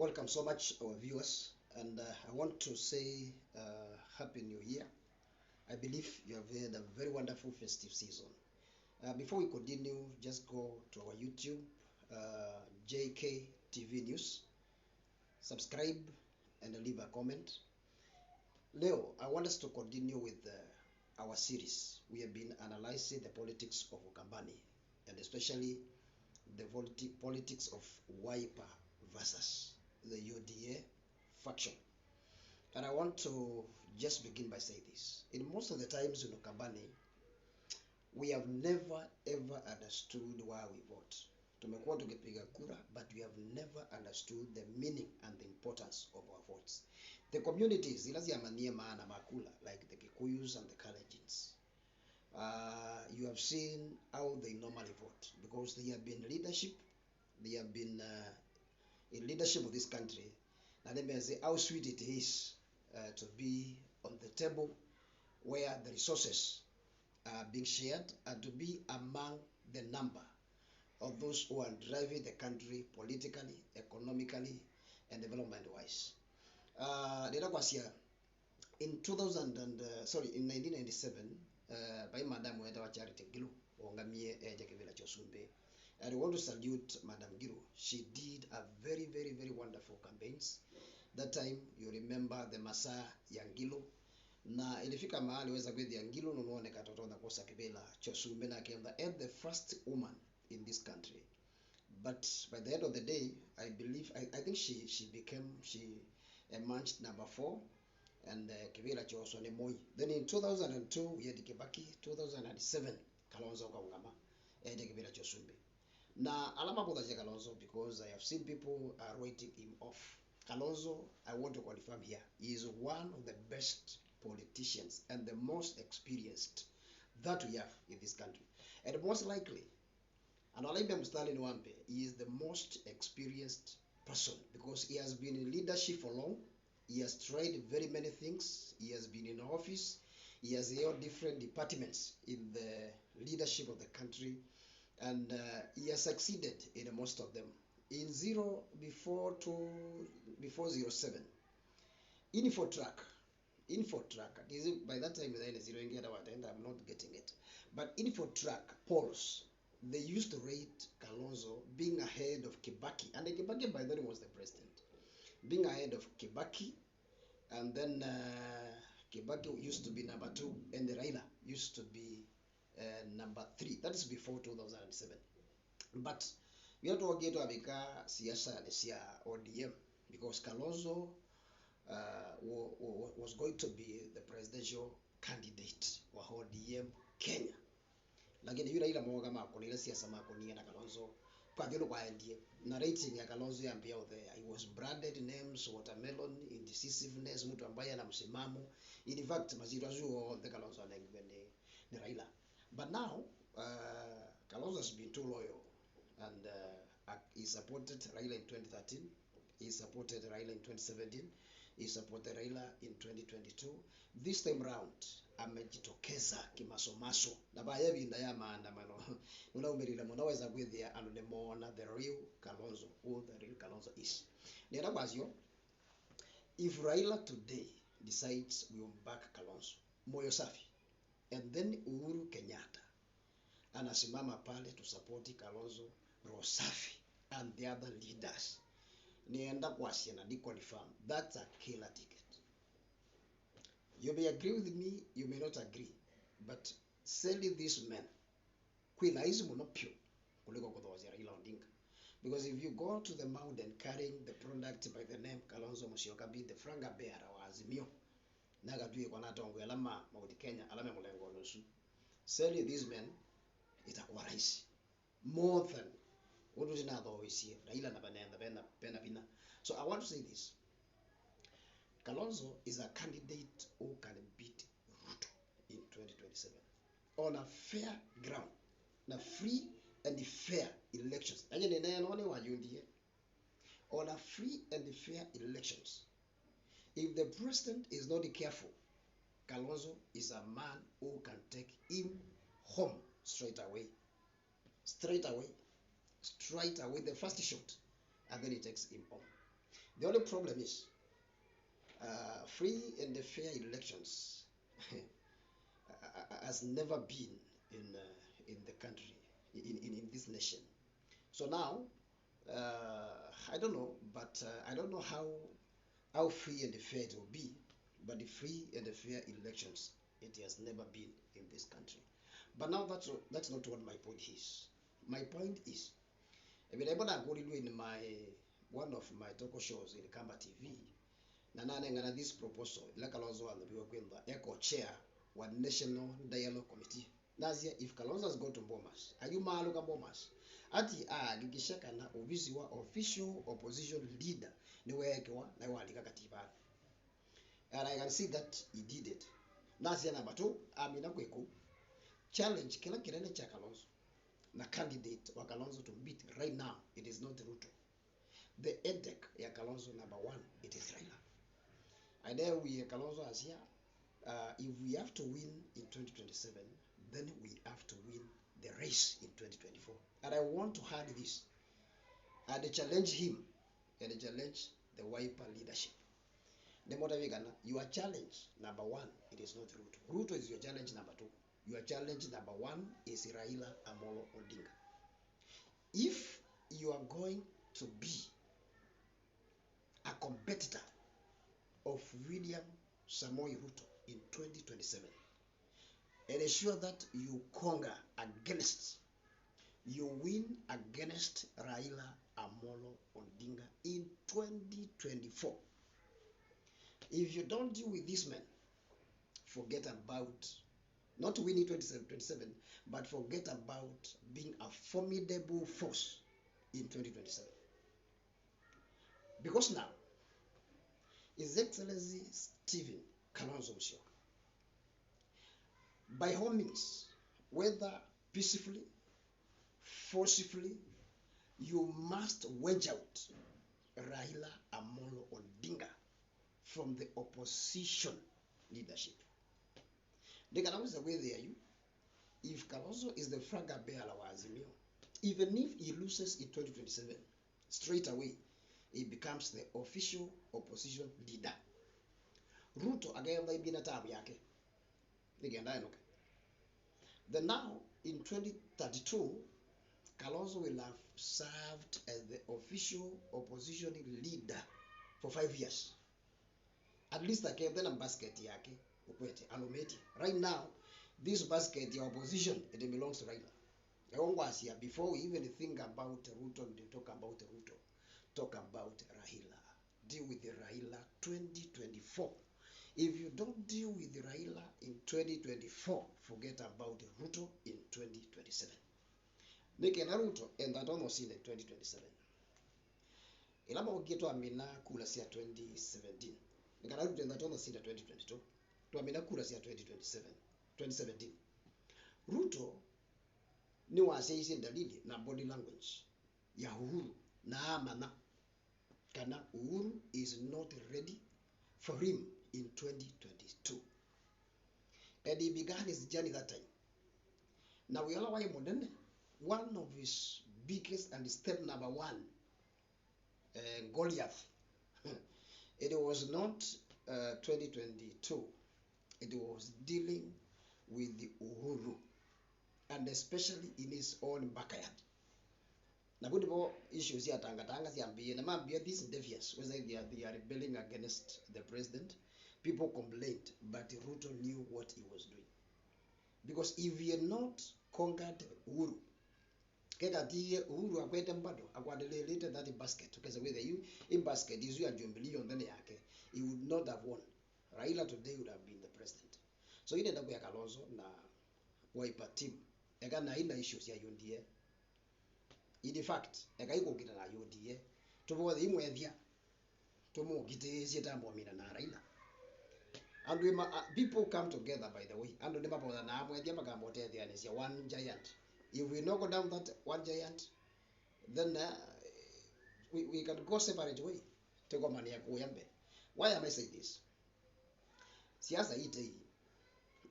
Welcome so much, our viewers, and I want to say Happy New Year. I believe you have had a very wonderful festive season. Before we continue, just go to our YouTube, JK TV News, subscribe, and leave a comment. Leo, I want us to continue with our series. We have been analyzing the politics of Ukambani, and especially the politics of Wiper versus the UDA faction. And I want to just begin by saying this. In most of the times in Ukambani, we have never ever understood why we vote. Tumekuwa tukipiga kura, but we have never understood the meaning and the importance of our votes. The communities, zinaziamania maana makula, like the Kikuyus and the Kalejins. You have seen how they normally vote because they have been leadership, they have been in leadership of this country. And let me say how sweet it is to be on the table where the resources are being shared and to be among the number of those who are driving the country politically, economically, and development-wise. In 1997, by Madam Weta Charity Gilu, Ongamie Jakevila Chosumbe. And I want to salute Madam Giru. She did a very, very, very wonderful campaigns. That time, you remember the Masa Yangilo. Na ilifika mahali weza kwezi Yangilo nunuone katoto na kosa kibela Chosumbe na kenda the first woman in this country. But by the end of the day, I believe, I think she emerged number 4 and Kibela Chosone Moi. Then in 2002, we had Kibaki, 2007, Kalonzo Kaungama, and Kibela Chosumbe. Na alama kudaje Kalonzo because I have seen people are writing him off. Kalonzo, I want to confirm here, he is one of the best politicians and the most experienced that we have in this country. And most likely, and Alaibia Mustali Nwambe, he is the most experienced person because he has been in leadership for long. He has tried very many things. He has been in office. He has held different departments in the leadership of the country. And he has succeeded in most of them. In before 07, Infotrack, by that time I'm not getting it. But Infotrack polls, they used to rate Kalonzo being ahead of Kibaki, and Kibaki by then was the president, being ahead of Kibaki, and then Kibaki used to be number 2, and Raila used to be number 3. That is before 2007. But we have to get to Abika siasa sia ODM because Kalonzo was going to be the presidential candidate wa ODM Kenya. Lakini yule Raila mwoga mako ile siasa mako ni na Kalonzo kwa vile kwa NDM. Na rating ya Kalonzo ya mbia there. He was branded names, watermelon, indecisiveness, mtu ambaye ana msimamo. In fact, maziro zuo the Kalonzo na ni Raila. But now, Kalonzo has been too loyal, and he supported Raila in 2013, he supported Raila in 2017, he supported Raila in 2022. This time round, amejitokeza kimasomaso na baya binda ya maandamano. Nuna umerila mnaweza kwethia anulemona the real Kalonzo, who the real Kalonzo is. Nenda bazio, if Raila today decides we will back Kalonzo, moyo safi. And then Uhuru Kenyatta anasimama pale to support Kalonzo, Rosafi, and the other leaders. Nienda kwasi na confirm that's a killer ticket. You may agree with me, you may not agree, but selling these men, kwila hizi monopio kuliko kudhawazia Raila Odinga. Because if you go to the mountain carrying the product by the name Kalonzo Musyoka, be the franga bearer wa Azimio, nagatue kwa natongo alama Mount Kenya alama mlengo nusu. Selling these men itakuwa rahisi more than what was another always here Raila na pena bina. So I want to say this. Kalonzo is a candidate who can beat Ruto in 2027 on a fair ground, na free and fair elections. On a free and fair elections. If the president is not careful, Kalonzo is a man who can take him home straight away, the first shot, and then he takes him home. The only problem is free and fair elections has never been in the country, in this nation. So now, I don't know, but I don't know how free and fair it will be. But the free and fair elections, it has never been in this country. But now that's not what my point is. My point is, I've been able to go in my one of my talk shows in Kamba TV. Nanane this proposal, like Kalonzo and the Biwakwemba, Echo Chair, one National Dialogue Committee. Nazia, if Kalonzo has got to Bomas, are you Maluka Bomas? Ati Gigishaka na obisiwa official opposition leader, the way Ekwa, Nawalika Katiba. And I can see that he did it. Nazia number two, Amina Kweku, challenge Kila Kirene Chakalonzo. The candidate wa Kalonzo to beat right now, it is not Ruto. The headache ya Kalonzo number one, it is Raila. And then we Kalonzo as here, if we have to win in 2027, then we have to win the race in 2024. And I want to add this. And challenge him and challenge the Wiper leadership. Your challenge number one, it is not Ruto. Ruto is your challenge number two. Your challenge number one is Raila Amolo Odinga. If you are going to be a competitor of William Samoei Ruto in 2027, and ensure that you conquer against, you win against Raila Amolo Odinga in 2024. If you don't deal with this man, forget about not winning 2027, but forget about being a formidable force in 2027. Because now, His Excellency Stephen Kalonzo Musyoka, by all means, whether peacefully, forcefully, you must wedge out Raila Amolo Odinga from the opposition leadership. They can always away there you. If Kalonzo is the flag bearer wa Azimio, even if he loses in 2027, straight away he becomes the official opposition leader. Ruto agenda ibina tabu yake. Nigenda enoke. Then now in 2032, Kalonzo will have served as the official opposition leader for 5 years. At least I gave them basket yake. Right now, this basket, your opposition, it belongs to Raila. Before we even think about Ruto, they talk about Ruto. Talk about Raila. Deal with the Raila 2024. If you don't deal with the Raila in 2024, forget about Ruto in 2027. Nike na Ruto, and that almost in 2027. Ilama ugeto amina kula siya 2017. Nika na Ruto, and that almost in 2022. To amina kula siya 2017. Ruto ni wasisi dalili na body language ya Uhuru na amana. Kana Uhuru is not ready for him in 2022. And he began his journey that time. Now we all modern. One of his biggest and step number one, Goliath. It was not 2022. It was dealing with the Uhuru, and especially in his own backyard. Now, good about issues here, Tanga, these deviants, whether they are rebelling against the president, people complained, but Ruto knew what he was doing. Because if he had not conquered Uhuru, Uhuru akwete mbado akwadelete that basket because with you in basket is you and Jubilee on then yake, he would not have won. Raila today would have been the president. So he ended up with Kalonzo na Wiper team. Ega na ina issues ya UNDA. In fact, ega iko kita na UNDA. Tumo the imwethia. Tumo kite sieta mbomina na Raila. And we people come together by the way. And we never na amwethia magambote there is one giant. If we not go down that one giant, then we can go separate way. Take on money. Why am I saying this? Siasa ite,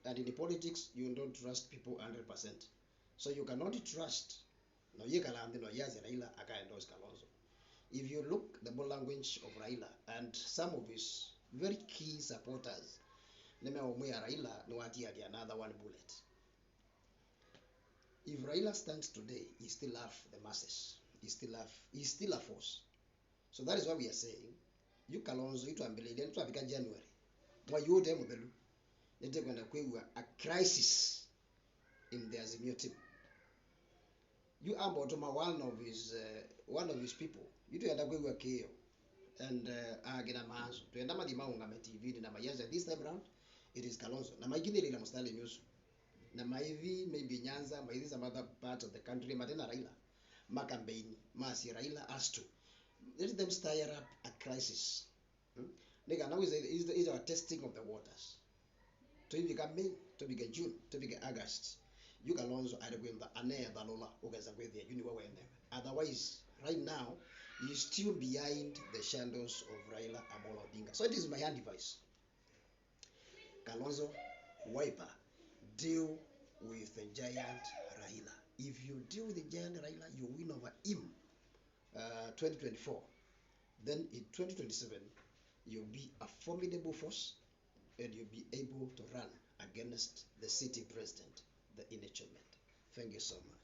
and in the politics you don't trust people 100%. So you cannot trust no ye Kalonzo no yazi Raila aka endorse Kalonzo. If you look the body language of Raila and some of his very key supporters, Raila no another one bullet. If Raila stands today, he still have the masses. He's still a force. So that is why we are saying, you Kalonzo, you ambele, then to become January. Why you them with the going to a crisis in the Azimio team. You are one of his people. You do undergo a KO and agena mazo. To endama di maunga me TV na mayaza this time round. It is Kalonzo. Na magine ile mustali news. Na maivi maybe Nyanza, maybe some other part of the country. Matena Raila, Makambeni, Masi Raila has to. Let them stir up a crisis. Nigga, now is our testing of the waters. To become May, to become June, to become August. You can also remember Ane Dalola, Ogazagwe, you know where them. Otherwise, right now, he's still behind the shadows of Raila Amolo Odinga. So it is my hand device. Kalonzo, wiper, deal with the giant Raila. If you deal with the giant Raila, you win over him. 2024. Then in 2027, you'll be a formidable force and you'll be able to run against the city president, the incumbent. Thank you so much.